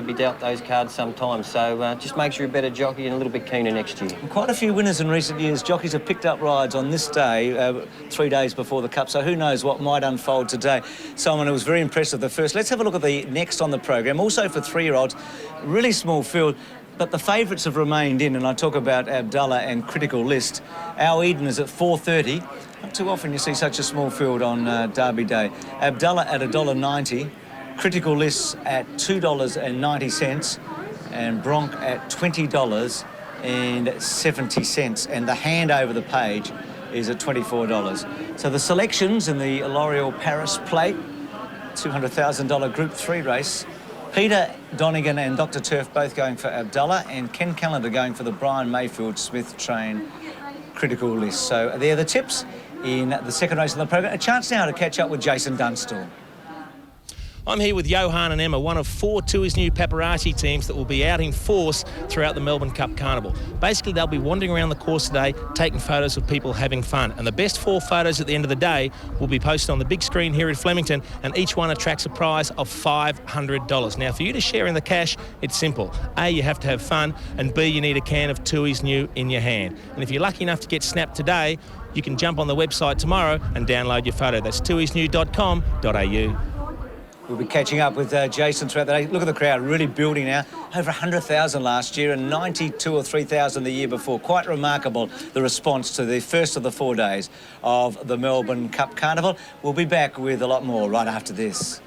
Be dealt those cards sometimes, so just makes you a better jockey and a little bit keener next year. Quite a few winners in recent years. Jockeys have picked up rides on this day, 3 days before the Cup, so who knows what might unfold today. Simon, it was very impressive, the first. Let's have a look at the next on the program. Also for 3-year-olds, really small field, but the favourites have remained in, and I talk about Abdullah and Critical List. Our Eden is at 4:30. Not too often you see such a small field on Derby Day. Abdullah at $1.90. Critical Lists at $2.90 and Bronc at $20.70, and the hand over the page is at $24. So the selections in the L'Oreal Paris Plate, $200,000 Group 3 race. Peter Donegan and Dr. Turf both going for Abdullah, and Ken Callender going for the Brian Mayfield Smith Train Critical List. So they're the tips in the second race of the program. A chance now to catch up with Jason Dunstall. I'm here with Johan and Emma, one of 4 Tui's new paparazzi teams that will be out in force throughout the Melbourne Cup Carnival. Basically, they'll be wandering around the course today, taking photos of people having fun. And the best 4 photos at the end of the day will be posted on the big screen here at Flemington, and each one attracts a prize of $500. Now, for you to share in the cash, it's simple. A, you have to have fun, and B, you need a can of Tui's new in your hand. And if you're lucky enough to get snapped today, you can jump on the website tomorrow and download your photo. That's tuisnew.com.au. We'll be catching up with Jason throughout the day. Look at the crowd, really building now. Over 100,000 last year and 92 or 3,000 the year before. Quite remarkable, the response to the first of the 4 days of the Melbourne Cup Carnival. We'll be back with a lot more right after this.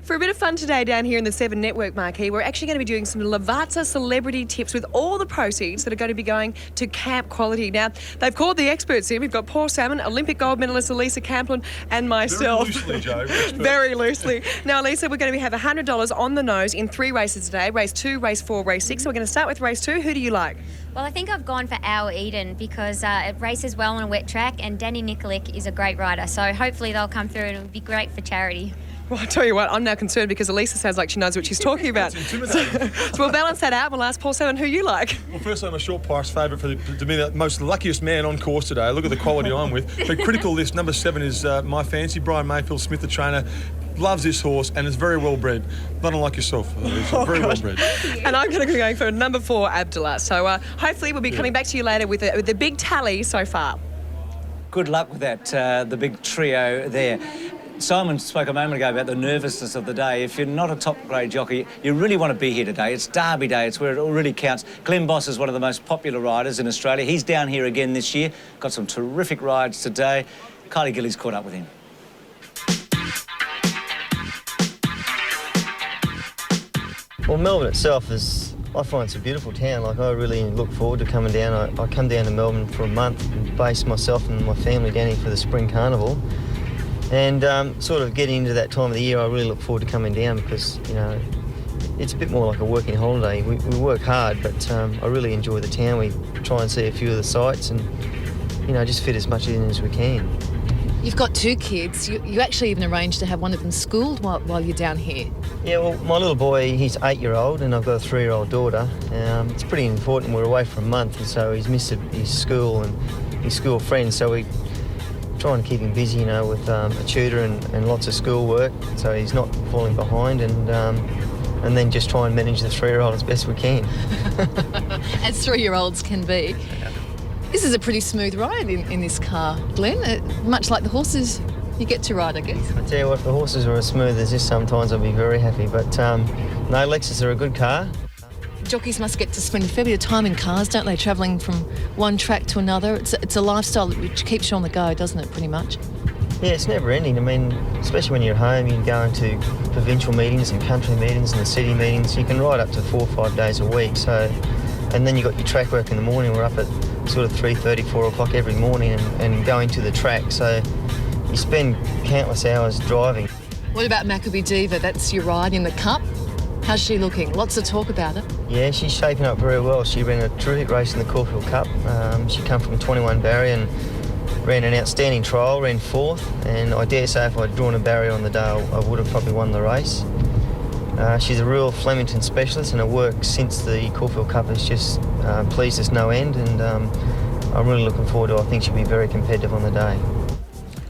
For a bit of fun today down here in the 7 Network marquee, we're actually going to be doing some Lavazza celebrity tips with all the proceeds that are going to be going to Saab Quality. Now, they've called the experts in. We've got Paul Salmon, Olympic gold medalist Elisa Camplin, and myself. Very loosely, Joe. Very loosely. Now, Elisa, we're going to have $100 on the nose in 3 races today. Race 2, race 4, race 6. So we're going to start with race 2. Who do you like? Well, I think I've gone for Our Eden because it races well on a wet track, and Danny Nikolic is a great rider. So hopefully they'll come through and it'll be great for charity. Well, I'll tell you what, I'm now concerned because Elisa sounds like she knows what she's talking about. So we'll balance that out. We'll ask Paul Salmon who you like. Well, firstly, I'm a short price favourite to be the most luckiest man on course today. Look at the quality I'm with. The Critical List, number 7 is my fancy. Brian Mayfield Smith, the trainer, loves this horse and is very well bred. Not unlike yourself. He's very well bred. And I'm going to be going for number 4, Abdullah. So hopefully we'll be coming back to you later with the big tally so far. Good luck with that, the big trio there. Simon spoke a moment ago about the nervousness of the day. If you're not a top-grade jockey, you really want to be here today. It's Derby Day. It's where it all really counts. Glen Boss is one of the most popular riders in Australia. He's down here again this year. Got some terrific rides today. Kylie Gillies caught up with him. Well, Melbourne itself I find it's a beautiful town. Like, I really look forward to coming down. I come down to Melbourne for a month and base myself and my family down here for the Spring Carnival. And sort of getting into that time of the year, I really look forward to coming down because, you know, it's a bit more like a working holiday. We work hard, but I really enjoy the town. We try and see a few of the sights and, you know, just fit as much in as we can. You've got 2 kids. You actually even arranged to have one of them schooled while you're down here. Yeah, well, my little boy, he's 8-year-old and I've got a 3-year-old daughter. It's pretty important. We're away for a month and so he's missed his school and his school friends, so we try and keep him busy, you know, with a tutor and lots of schoolwork, so he's not falling behind, and then just try and manage the 3-year-old as best we can. As 3-year-olds can be. This is a pretty smooth ride in this car, Glenn, much like the horses you get to ride, I guess. I tell you what, if the horses were as smooth as this, sometimes I'd be very happy, but no, Lexus are a good car. Jockeys must get to spend a fair bit of time in cars, don't they, travelling from one track to another? It's a lifestyle which keeps you on the go, doesn't it, pretty much? Yeah, it's never ending. I mean, especially when you're at home, you can go into provincial meetings and country meetings and the city meetings. You can ride up to 4 or 5 days a week. So, and then you've got your track work in the morning. We're up at sort of 3:30, 4 o'clock every morning and going to the track. So you spend countless hours driving. What about Maccabee Diva? That's your ride in the Cup. How's she looking? Lots of talk about it. Yeah, she's shaping up very well. She ran a terrific race in the Caulfield Cup. She came from 21 barrier and ran an outstanding trial, ran 4th, and I dare say if I'd drawn a barrier on the day, I would have probably won the race. She's a real Flemington specialist, and her work since the Caulfield Cup has just pleased us no end, and I'm really looking forward to it. I think she'll be very competitive on the day.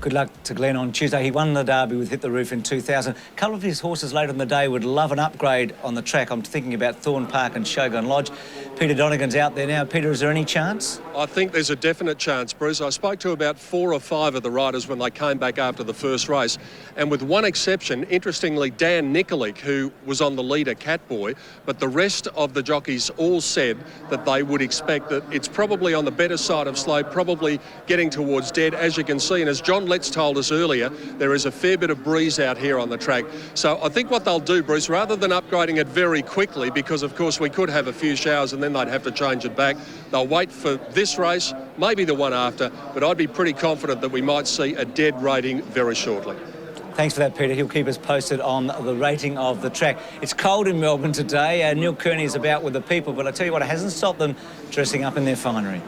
Good luck to Glenn on Tuesday. He won the Derby with Hit the Roof in 2000. A couple of his horses later in the day would love an upgrade on the track. I'm thinking about Thorn Park and Shogun Lodge. Peter Donegan's out there now. Peter, is there any chance? I think there's a definite chance, Bruce. I spoke to about 4 or 5 of the riders when they came back after the first race, and with one exception, interestingly, Dan Nikolic, who was on the leader, Catboy, but the rest of the jockeys all said that they would expect that it's probably on the better side of slope, probably getting towards dead, as you can see. And as John Letts told us earlier, there is a fair bit of breeze out here on the track. So I think what they'll do, Bruce, rather than upgrading it very quickly, because of course we could have a few showers and then they'd have to change it back, they'll wait for this race, maybe the one after, but I'd be pretty confident that we might see a dead rating very shortly. Thanks for that, Peter. He'll keep us posted on the rating of the track. It's cold in Melbourne today. Neil Kearney is about with the people, but I tell you what, it hasn't stopped them dressing up in their finery.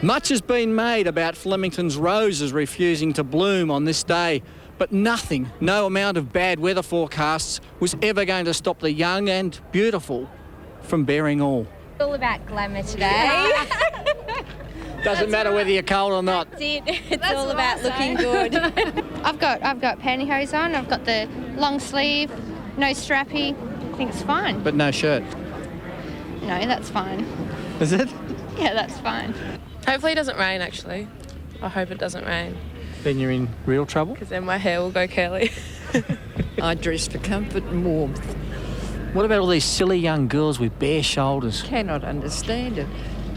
Much has been made about Flemington's roses refusing to bloom on this day, but nothing, no amount of bad weather forecasts was ever going to stop the young and beautiful from bearing all. It's all about glamour today. Doesn't matter whether you're cold or not. That's it. It's all about looking good. I've got pantyhose on. I've got the long sleeve, no strappy. I think it's fine. But no shirt. No, that's fine. Is it? Yeah, that's fine. Hopefully it doesn't rain, actually. I hope it doesn't rain, Then you're in real trouble. because then my hair will go curly. I dress for comfort and warmth. What about all these silly young girls with bare shoulders? Cannot understand it.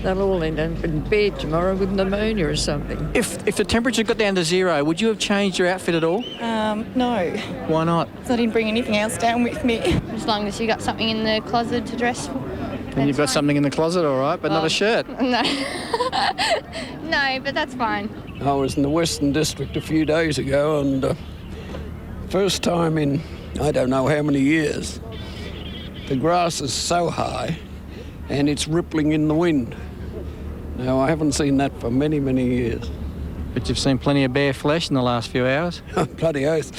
They'll all end up in bed tomorrow with pneumonia or something. If the temperature got down to 0, would you have changed your outfit at all? No, Why not? because I didn't bring anything else down with me. As long as you got something in the closet to dress. And you've got something in the closet, all right, but not a shirt. No. No, but that's fine. I was in the Western District a few days ago, and first time in I don't know how many years, the grass is so high and it's rippling in the wind. Now, I haven't seen that for many, many years. But you've seen plenty of bare flesh in the last few hours. Bloody oath.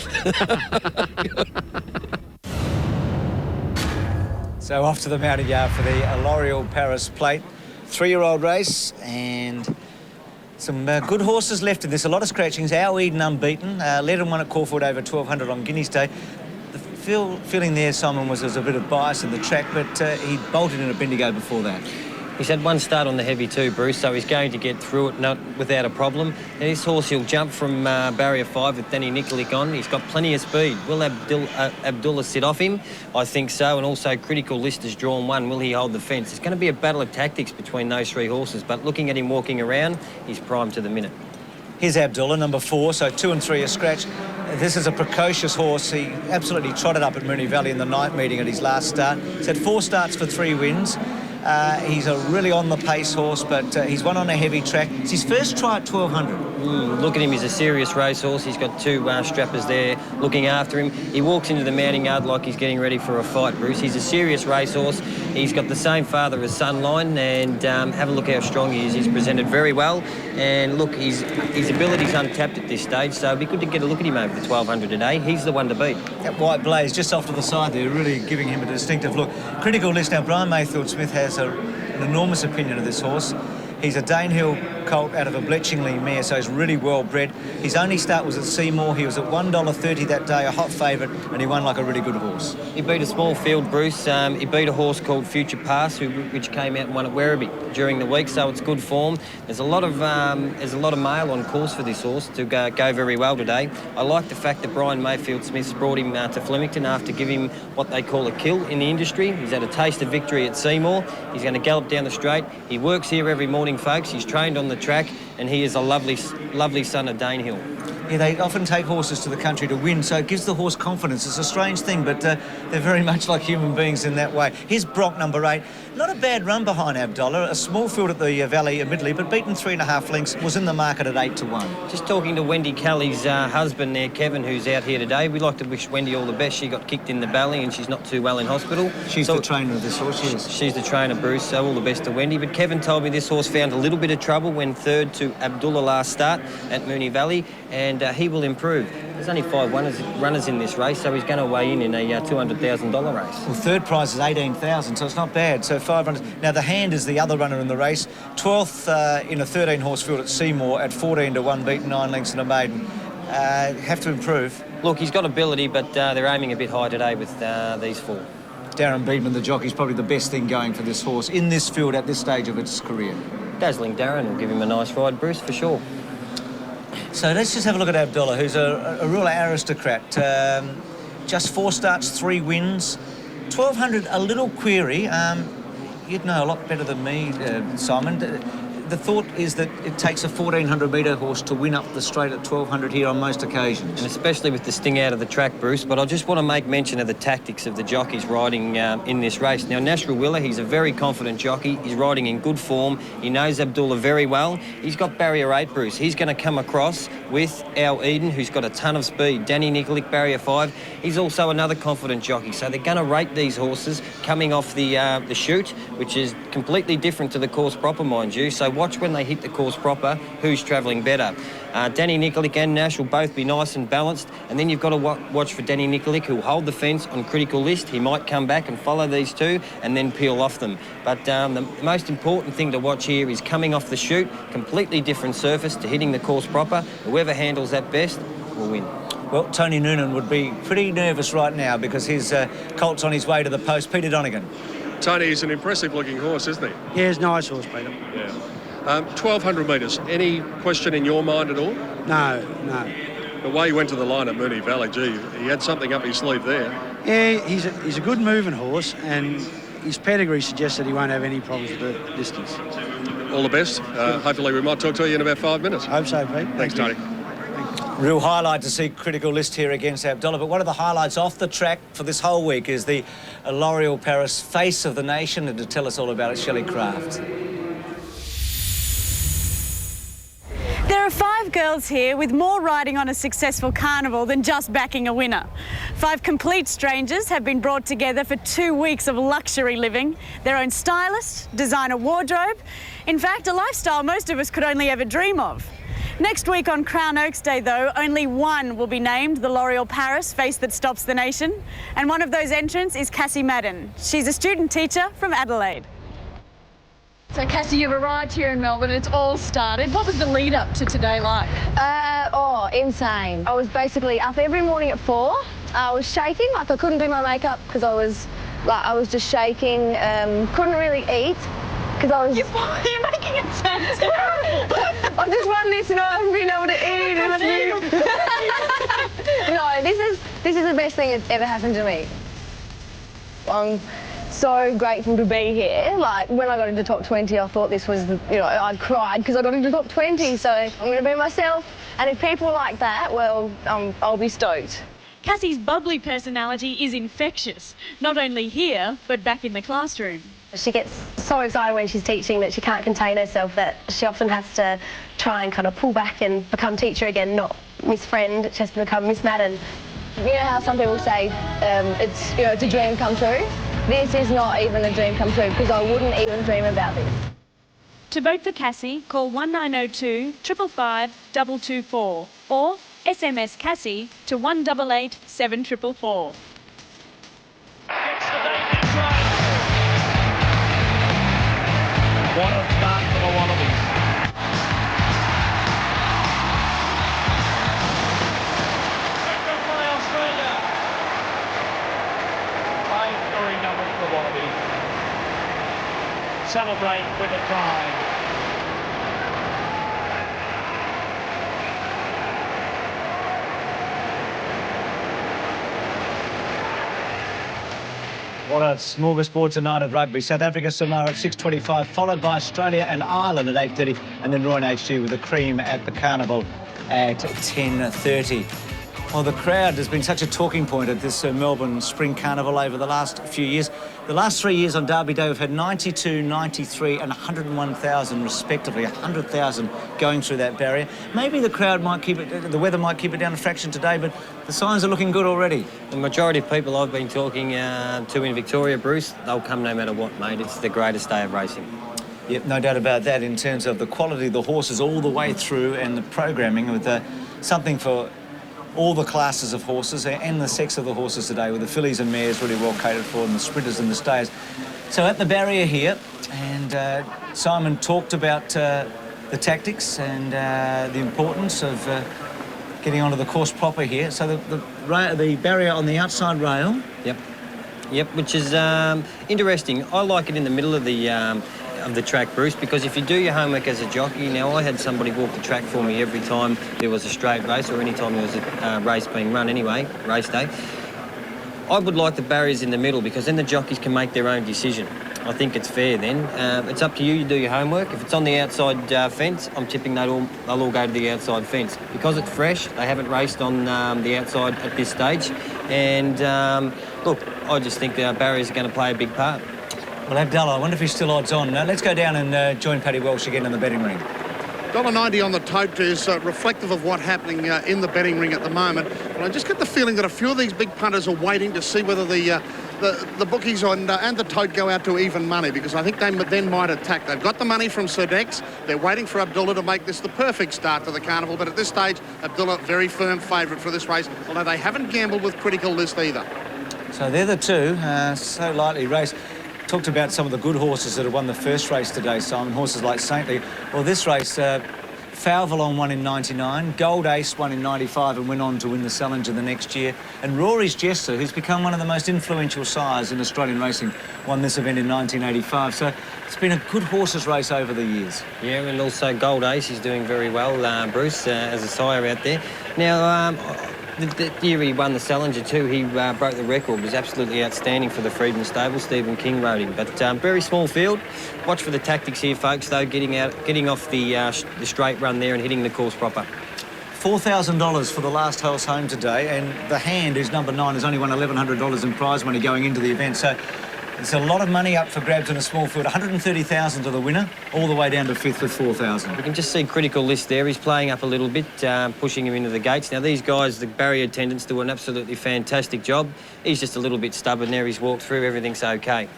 So off to the mounted yard for the L'Oreal Paris Plate. 3-year-old race and some good horses left in this. A lot of scratchings. Our Eden unbeaten. Led and won at Caulfield over 1200 on Guineas Day. The feeling there, Simon, was a bit of bias in the track, but he bolted in a Bendigo before that. He's had one start on the heavy too, Bruce, so he's going to get through it not without a problem. And this horse, he'll jump from barrier 5 with Danny Nikolic on. He's got plenty of speed. Will Abdullah sit off him? I think so. And also Critical List has drawn 1. Will he hold the fence? It's going to be a battle of tactics between those 3 horses, but looking at him walking around, he's primed to the minute. Here's Abdullah, number 4, so 2 and 3 are scratched. This is a precocious horse. He absolutely trotted up at Moonee Valley in the night meeting at his last start. He's had 4 starts for 3 wins. He's a really on-the-pace horse, but he's won on a heavy track. It's his first try at 1200. Look at him, he's a serious racehorse. He's got 2 strappers there looking after him. He walks into the mounting yard like he's getting ready for a fight, Bruce. He's a serious racehorse. He's got the same father as Sunline, and have a look how strong he is. He's presented very well, and look, his ability's untapped at this stage, so it'd be good to get a look at him over the 1200 today. He's the one to beat. That white blaze just off to the side there, really giving him a distinctive look. Critical List. Now, Brian Mayfield-Smith has an enormous opinion of this horse. He's a Danehill colt out of a Bletchingley mare, so he's really well bred. His only start was at Seymour. He was at $1.30 that day, a hot favourite, and he won like a really good horse. He beat a small field, Bruce. He beat a horse called Future Pass, which came out and won at Werribee during the week, so it's good form. There's a lot of mail on course for this horse to go very well today. I like the fact that Brian Mayfield-Smith's brought him to Flemington after giving him what they call a kill in the industry. He's had a taste of victory at Seymour. He's going to gallop down the straight. He works here every morning, folks. He's trained on the track, and he is a lovely son of Danehill. Yeah, they often take horses to the country to win, so it gives the horse confidence. It's a strange thing, but they're very much like human beings in that way. Here's Brock, number 8. Not a bad run behind Abdullah. A small field at the Valley, admittedly, but beaten 3.5 lengths. Was in the market at 8-1. Just talking to Wendy Kelly's husband there, Kevin, who's out here today. We'd like to wish Wendy all the best. She got kicked in the belly and she's not too well in hospital. She's the trainer of this horse, yes. She's the trainer, Bruce, so all the best to Wendy. But Kevin told me this horse found a little bit of trouble when third to Abdullah last start at Moonee Valley, and he will improve. There's only 5 runners in this race, so he's going to weigh in a $200,000 race. Well, third prize is 18,000, so it's not bad. So 5 runners. Now, the Hand is the other runner in the race. 12th in a 13-horse field at Seymour at 14-1, beaten 9 lengths in a maiden. Have to improve. Look, he's got ability, but they're aiming a bit high today with these 4. Darren Beedman, the jockey, is probably the best thing going for this horse in this field at this stage of its career. Dazzling Darren will give him a nice ride, Bruce, for sure. So let's just have a look at Abdullah, who's a real aristocrat. Just 4 starts, 3 wins. 1,200, a little query. You'd know a lot better than me, Simon. The thought is that it takes a 1,400-metre horse to win up the straight at 1,200 here on most occasions. And especially with the sting out of the track, Bruce. But I just want to make mention of the tactics of the jockeys riding in this race. Now, Nashra Willa, he's a very confident jockey. He's riding in good form. He knows Abdullah very well. He's got barrier 8, Bruce. He's going to come across with our Eden, who's got a ton of speed. Danny Nikolic, barrier 5. He's also another confident jockey. So they're going to rate these horses coming off the chute, which is completely different to the course proper, mind you. So watch when they hit the course proper who's travelling better. Danny Nikolic and Nash will both be nice and balanced, and then you've got to watch for Danny Nikolic, who'll hold the fence on critical list. He might come back and follow these 2 and then peel off them. But the most important thing to watch here is coming off the chute, completely different surface to hitting the course proper. Whoever handles that best will win. Well, Tony Noonan would be pretty nervous right now because his colt's on his way to the post. Peter Donegan. Tony is an impressive-looking horse, isn't he? Yeah, he's a nice horse, Peter. Yeah. 1,200 metres. Any question in your mind at all? No. The way he went to the line at Moonee Valley, gee, he had something up his sleeve there. Yeah, he's a good moving horse, and his pedigree suggests that he won't have any problems with the distance. All the best. Hopefully we might talk to you in about 5 minutes. Hope so, Pete. Thanks, Tony. Real highlight to see critical list here against Abdullah, but one of the highlights off the track for this whole week is the L'Oreal Paris face of the nation, and to tell us all about it, Shelley Craft. There are 5 girls here with more riding on a successful carnival than just backing a winner. 5 complete strangers have been brought together for 2 weeks of luxury living, their own stylist, designer wardrobe. In fact, a lifestyle most of us could only ever dream of. Next week on Crown Oaks Day, though, only one will be named the L'Oreal Paris Face That Stops the Nation. And one of those entrants is Cassie Madden. She's a student teacher from Adelaide. So, Cassie, you've arrived here in Melbourne. It's all started. What was the lead up to today like? Insane. I was basically up every morning at 4. I was shaking, like I couldn't do my makeup because I was just shaking. Couldn't really eat because I was. You're making it sound terrible. I've just run this and I haven't been able to eat. No, this is the best thing that's ever happened to me. I'm so grateful to be here. Like, when I got into top 20, I thought this was, I cried because I got into top 20, so I'm going to be myself. And if people like that, well, I'll be stoked. Cassie's bubbly personality is infectious, not only here, but back in the classroom. She gets so excited when she's teaching that she can't contain herself, that she often has to try and kind of pull back and become teacher again, not Miss Friend. She has to become Miss Madden. You know how some people say it's a dream come true? This is not even a dream come true because I wouldn't even dream about this. To vote for Cassie, call 1902 555 224 or SMS Cassie to 188 7444. What a start for the Wallabies. Celebrate with a pride. What a smorgasbord tonight at rugby. South Africa tomorrow at 6:25, followed by Australia and Ireland at 8:30, and then Royal HG with the cream at the Carnival at 10:30. Well, the crowd has been such a talking point at this Melbourne Spring Carnival over the last few years. The last 3 years on Derby Day, we've had 92, 93 and 101,000 respectively, 100,000 going through that barrier. Maybe the crowd might keep it, the weather might keep it down a fraction today, but the signs are looking good already. The majority of people I've been talking to in Victoria, Bruce, they'll come no matter what, mate. It's the greatest day of racing. Yep, no doubt about that in terms of the quality of the horses all the way through and the programming with something for all the classes of horses and the sex of the horses today, with the fillies and mares really well catered for and the sprinters and the stayers. So at the barrier here, and Simon talked about the tactics and the importance of getting onto the course proper here. So the barrier on the outside rail. Yep, which is interesting. I like it in the middle of the track, Bruce, because if you do your homework as a jockey, now I had somebody walk the track for me every time there was a straight race, or any time there was a race being run anyway, race day. I would like the barriers in the middle, because then the jockeys can make their own decision. I think it's fair then. It's up to you, you do your homework. If it's on the outside fence, I'm tipping they'll all go to the outside fence. Because it's fresh, they haven't raced on the outside at this stage. And look, I just think the barriers are going to play a big part. Well, Abdallah, I wonder if he's still odds on. Let's go down and join Paddy Welsh again in the betting ring. $1.90 on the tote is reflective of what's happening in the betting ring at the moment. But I just get the feeling that a few of these big punters are waiting to see whether the bookies and the tote go out to even money, because I think they then might attack. They've got the money from Sir Dex. They're waiting for Abdullah to make this the perfect start to the carnival. But at this stage, Abdullah, very firm favourite for this race, although they haven't gambled with Critical List either. So they're the two, so lightly raced. Talked about some of the good horses that have won the first race today, Simon. Horses like Saintly. Well, this race, Falvalon won in 99, Gold Ace won in 95 and went on to win the Salinger the next year. And Rory's Jester, who's become one of the most influential sires in Australian racing, won this event in 1985. So it's been a good horses race over the years. Yeah, and also Gold Ace is doing very well, Bruce, as a sire out there. Now, the year he won the Salinger too, he broke the record. It was absolutely outstanding for the Freedman stable. Stephen King rode him. But very small field. Watch for the tactics here, folks, though, getting off the straight run there and hitting the course proper. $4,000 for the last horse home today, and the hand, who's number 9, has only won $1,100 in prize money going into the event. So there's a lot of money up for grabs in a small field. $130,000 to the winner, all the way down to 5th with $4,000. You can just see Critical List there. He's playing up a little bit, pushing him into the gates. Now, these guys, the barrier attendants, do an absolutely fantastic job. He's just a little bit stubborn there. He's walked through. Everything's okay.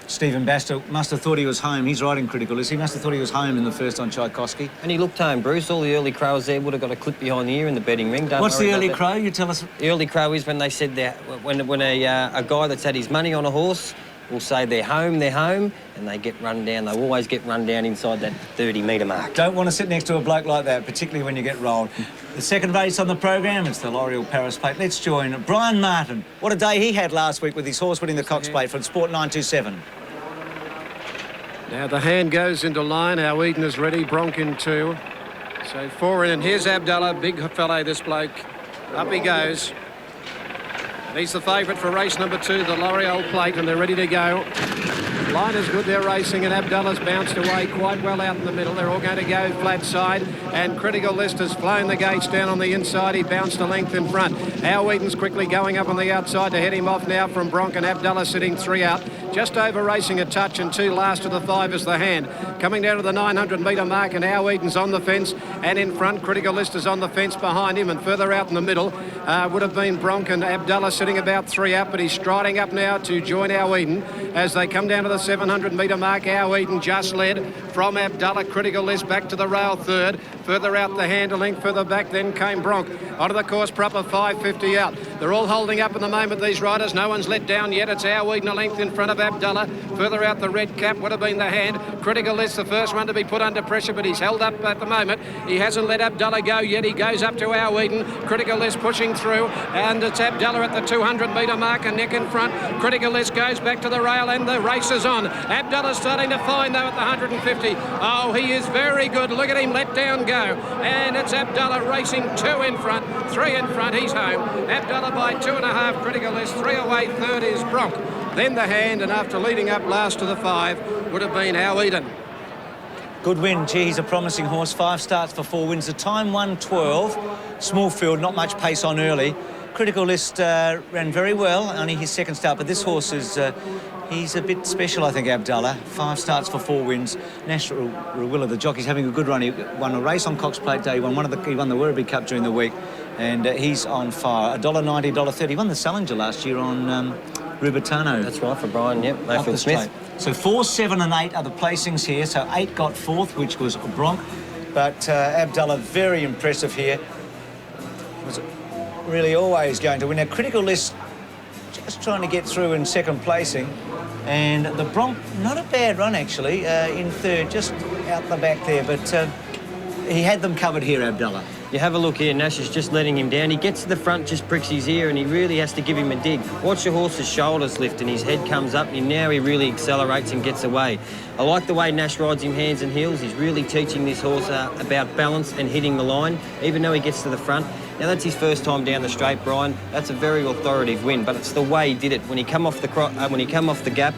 Stephen Baster must have thought he was home. He's riding Critical List. He must have thought he was home in the first on Tchaikovsky. And he looked home, Bruce. All the early crows there would have got a clip behind the ear in the betting ring. What's the early crow? You tell us. The early crow is when they said that when a guy that's had his money on a horse will say they're home, and they get run down. They always get run down inside that 30-metre mark. Don't want to sit next to a bloke like that, particularly when you get rolled. The second race on the program, it's the L'Oreal Paris Plate. Let's join Brian Martin. What a day he had last week with his horse winning the Cox Plate from Sport 927. Now the hand goes into line. Our Eden is ready. Bronk in 2. So 4 in, and here's Abdallah. Big fellow, this bloke. Up he goes. And he's the favourite for race number 2, the L'Oreal Plate, and they're ready to go. Line is good, they're racing, and Abdullah's bounced away quite well out in the middle. They're all going to go flat side, and Critical List has flown the gates down on the inside. He bounced a length in front. Our Eden's quickly going up on the outside to head him off now from Bronk, and Abdallah sitting 3 out. Just over racing a touch, and 2 last of the 5 is the hand. Coming down to the 900-metre mark, and Our Eden's on the fence, and in front Critical List is on the fence behind him, and further out in the middle would have been Bronk, and Abdallah sitting about 3 out, but he's striding up now to join Our Eden as they come down to the 700-metre mark. Our Eden just led from Abdallah. Critical List back to the rail 3rd. Further out the hand, a length further back, then came Bronk. Onto the course proper, 5.50 out. They're all holding up at the moment, these riders. No one's let down yet. It's Our Eden a length in front of Abdallah. Further out the red cap would have been the hand. Critical List, the first one to be put under pressure, but he's held up at the moment. He hasn't let Abdallah go yet. He goes up to Our Eden. Critical List pushing through, and it's Abdallah at the 200-metre mark, a neck in front. Critical List goes back to the rail, and the race is on. Abdallah's starting to find, though, at the 150. Oh, he is very good. Look at him let down go. And it's Abdallah racing 2 in front, 3 in front. He's home. Abdallah by 2.5. Critical List 3 away. 3rd is Bronk. Then the hand, and after leading up last to the 5 would have been Our Eden. Good win. Gee, he's a promising horse. 5 starts for 4 wins. The time 1:12. Small field, not much pace on early. Critical List ran very well, only his second start, but this horse is, he's a bit special, I think, Abdullah. 5 starts for 4 wins. National Rawilla, the jockey's having a good run. He won a race on Cox Plate Day. He won the Werribee Cup during the week, and he's on fire. $1.90, $1.30. He won the Salinger last year on Rubitano. That's right, for Brian, yep. Mayfield Smith. So 4, 7 and 8 are the placings here. So 8 got 4th, which was Bronc. But Abdullah, very impressive here. Was really always going to win. Now, Critical List just trying to get through in second placing. And the Bronc, not a bad run, actually, in third, just out the back there. But he had them covered here, Abdullah. You have a look here, Nash is just letting him down. He gets to the front, just pricks his ear, and he really has to give him a dig. Watch the horse's shoulders lift and his head comes up, and now he really accelerates and gets away. I like the way Nash rides him hands and heels. He's really teaching this horse about balance and hitting the line, even though he gets to the front. Now, that's his first time down the straight, Brian. That's a very authoritative win, but it's the way he did it. When he come off the gap,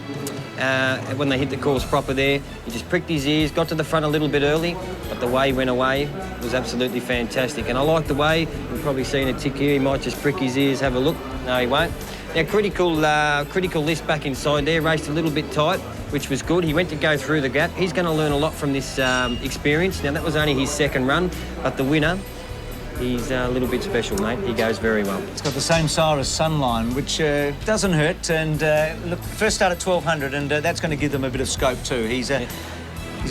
when they hit the course proper there, he just pricked his ears, got to the front a little bit early, but the way he went away was absolutely fantastic. And I like the way, you've probably seen a tick here, he might just prick his ears, have a look. No, he won't. Now, Critical List back inside there, raced a little bit tight, which was good. He went to go through the gap. He's going to learn a lot from this experience. Now, that was only his second run, but the winner, he's a little bit special, mate. He goes very well. It's got the same sire as Sunline, which doesn't hurt. And look, first start at 1,200, and that's going to give them a bit of scope too. He's a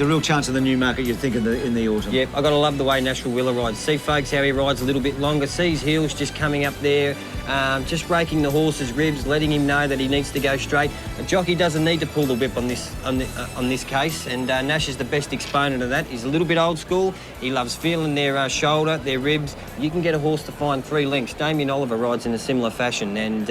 real chance in the new market, you'd think, in the autumn. Yep, I've got to love the way Nash Rawilla rides. See, folks, how he rides a little bit longer. See his heels just coming up there, just raking the horse's ribs, letting him know that he needs to go straight. A jockey doesn't need to pull the whip on this case, and Nash is the best exponent of that. He's a little bit old school. He loves feeling their shoulder, their ribs. You can get a horse to find 3 lengths. Damien Oliver rides in a similar fashion, and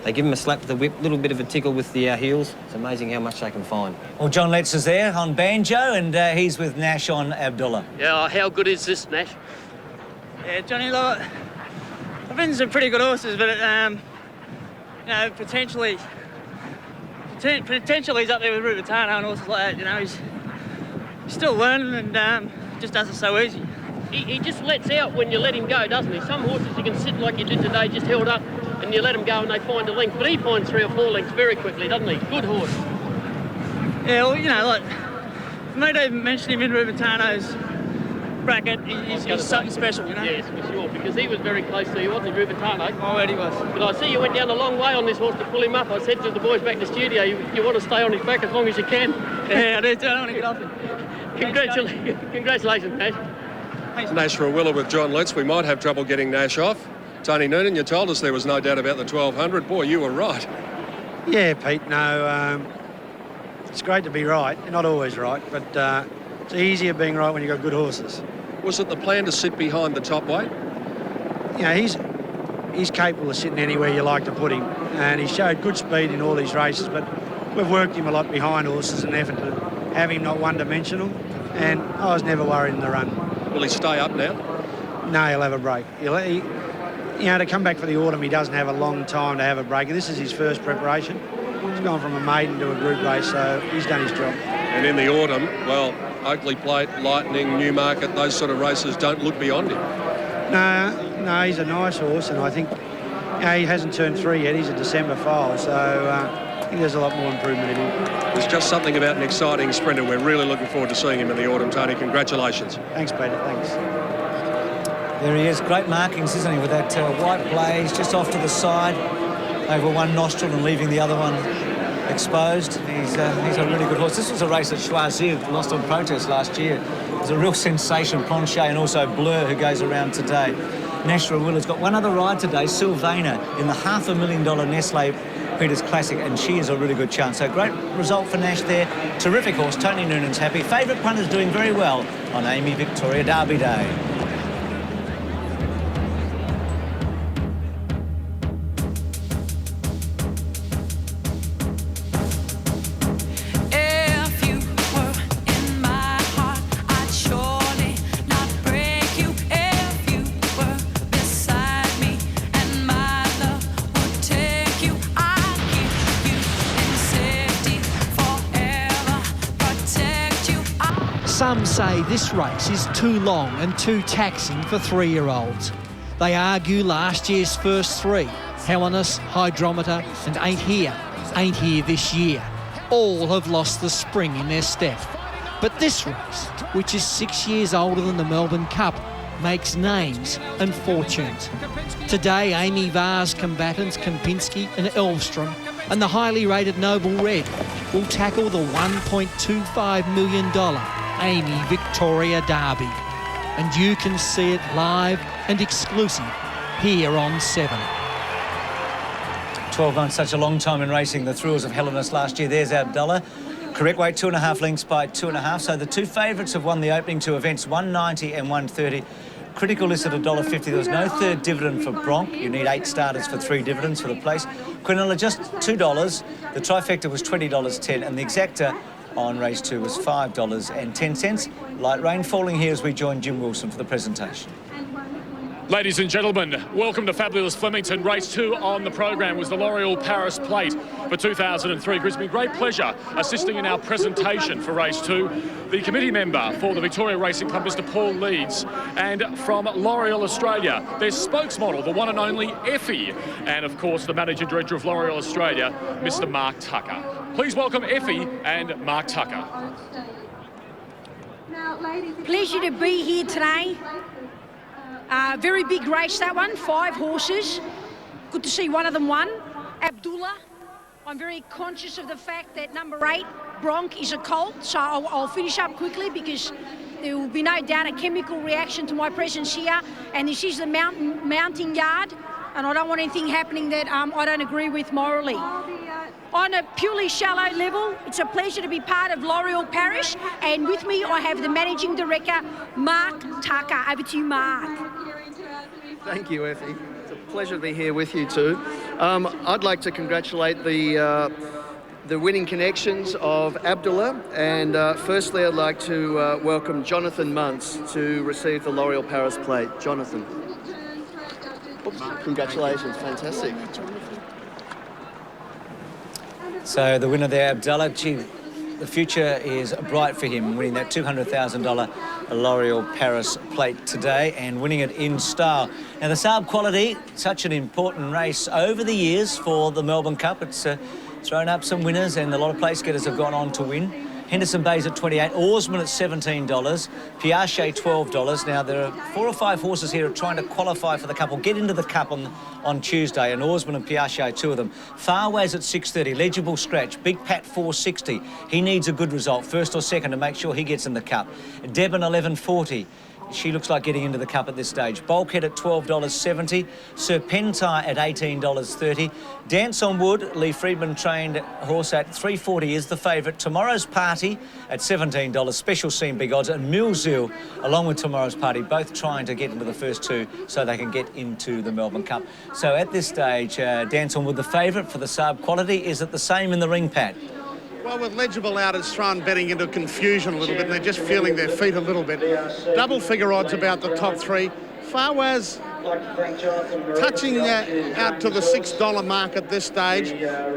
they give him a slap with the whip, a little bit of a tickle with the heels. It's amazing how much they can find. Well, John Letts is there on banjo, and he's with Nash on Abdullah. Yeah, how good is this, Nash? Yeah, Johnny, look, I've been some pretty good horses, but you know, potentially he's up there with Rubitano and horses like that. You know, he's still learning and just does it so easy. He just lets out when you let him go, doesn't he? Some horses you can sit like you did today, just held up, and you let them go and they find a length. But he finds 3 or 4 lengths very quickly, doesn't he? Good horse. Yeah, well, you know, like, for me to mention him in Rubitano's bracket, he's something special, you know? Yes, for sure, because he was very close to you, wasn't he, Rubitano? Oh, he was. But I see you went down a long way on this horse to pull him up. I said to the boys back in the studio, you want to stay on his back as long as you can. Yeah, I do. I don't want to get off him. Congratulations, Nash. Nash Rawilla with John Letts. We might have trouble getting Nash off. Tony Noonan, you told us there was no doubt about the 1,200. Boy, you were right. Yeah, Pete, no, it's great to be right. You're not always right, but it's easier being right when you've got good horses. Was it the plan to sit behind the top weight? You know, he's capable of sitting anywhere you like to put him, and he showed good speed in all these races, but we've worked him a lot behind horses in an effort to have him not one-dimensional, and I was never worried in the run. Will he stay up now? No, he'll have a break. You know, to come back for the autumn, he doesn't have a long time to have a break. This is his first preparation. He's gone from a maiden to a group race, so he's done his job. And in the autumn, well, Oakley Plate, Lightning, Newmarket, those sort of races don't look beyond him. No, he's a nice horse, and I think he hasn't turned 3 yet. He's a December foal, so I think there's a lot more improvement in him. There's just something about an exciting sprinter. We're really looking forward to seeing him in the autumn, Tony. Congratulations. Thanks, Peter. Thanks. There he is. Great markings, isn't he, with that white blaze just off to the side, over one nostril and leaving the other one exposed. He's a really good horse. This was a race that Choisir lost on protest last year. It was a real sensation. Planchet and also Blur, who goes around today. Nash Rawilla's got one other ride today, Sylvana, in the $500,000 Nestle Peters Classic, and she is a really good chance. So great result for Nash there. Terrific horse. Tony Noonan's happy. Favourite punter's doing very well on Amy Victoria Derby Day. Some say this race is too long and too taxing for 3-year-olds. They argue last year's first 3, Helenus, Hydrometer and Ain't Here this year, all have lost the spring in their step. But this race, which is 6 years older than the Melbourne Cup, makes names and fortunes. Today, Amy Var's combatants Kempinski and Elvstrom and the highly rated Noble Red will tackle the $1.25 million Amy Victoria Derby. And you can see it live and exclusive here on 7. 12 months, such a long time in racing. The thrills of Helenus last year. There's Abdullah. Correct weight, 2.5 lengths by 2.5. So the 2 favourites have won the opening 2 events, 190 and 130. Critical list at $1.50. There was no third dividend for Bronc. You need 8 starters for 3 dividends for the place. Quinella just $2. The trifecta was $20.10, and the exacta on race 2 was $5.10. Light rain falling here as we join Jim Wilson for the presentation. Ladies and gentlemen, welcome to fabulous Flemington. Race 2 on the program was the L'Oreal Paris Plate for 2003. It gives me great pleasure assisting in our presentation for race 2. The committee member for the Victoria Racing Club, Mr. Paul Leeds, and from L'Oreal Australia, their spokesmodel, the one and only Effie, and of course the managing director of L'Oreal Australia, Mr. Mark Tucker. Please welcome Effie and Mark Tucker. Pleasure to be here today. Very big race, that one, 5 horses. Good to see one of them won, Abdullah. I'm very conscious of the fact that number 8, Bronc, is a colt, so I'll finish up quickly because there will be no doubt a chemical reaction to my presence here, and this is the mounting yard, and I don't want anything happening that I don't agree with morally. On a purely shallow level, it's a pleasure to be part of L'Oreal Paris, and with me I have the Managing Director, Mark Tucker. Over to you, Mark. Thank you, Effie. It's a pleasure to be here with you too. I'd like to congratulate the winning connections of Abdullah, and firstly I'd like to welcome Jonathan Muntz to receive the L'Oreal Paris Plate. Jonathan. Oops, congratulations, fantastic. So the winner there, Abdullah, the future is bright for him, winning that $200,000 L'Oreal Paris Plate today and winning it in style. Now the Saab Quality, such an important race over the years for the Melbourne Cup. It's thrown up some winners and a lot of place getters have gone on to win. Henderson Bay's at $28, Oarsman at $17, Piaget $12. Now there are 4 or 5 horses here trying to qualify for the Cup or get into the Cup on Tuesday, and Oarsman and Piaget, 2 of them. Farways at $6.30, Legible Scratch, Big Pat $4.60. He needs a good result, first or second, to make sure he gets in the Cup. Debon $11.40. She looks like getting into the Cup at this stage. Bulkhead at $12.70. Serpentine at $18.30. Dance on Wood, Lee Friedman trained horse at $3.40 is the favourite. Tomorrow's Party at $17. Special Scene Big Odds. And Millzil, along with Tomorrow's Party, both trying to get into the first 2 so they can get into the Melbourne Cup. So at this stage, Dance on Wood, the favourite for the Saab Quality. Is it the same in the ring, Pat? Well, with Legible out, it's thrown betting into confusion a little bit, and they're just feeling their feet a little bit. Double figure odds about the top 3. Farwaz touching out to the $6 mark at this stage.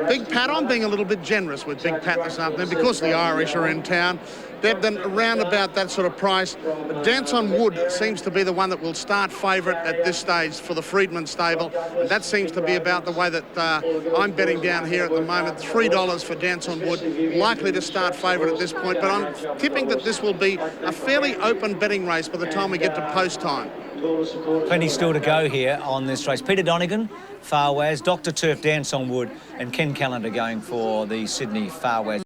Big Pat, I'm being a little bit generous with Big Pat this afternoon because the Irish are in town. They've been around about that sort of price. But Dance on Wood seems to be the one that will start favourite at this stage for the Friedman stable. And that seems to be about the way that I'm betting down here at the moment. $3 for Dance on Wood, likely to start favourite at this point. But I'm tipping that this will be a fairly open betting race by the time we get to post time. Plenty still to go here on this race. Peter Donegan, Farwaz, Dr. Turf, Dance on Wood, and Ken Callender going for the Sydney Farwaz.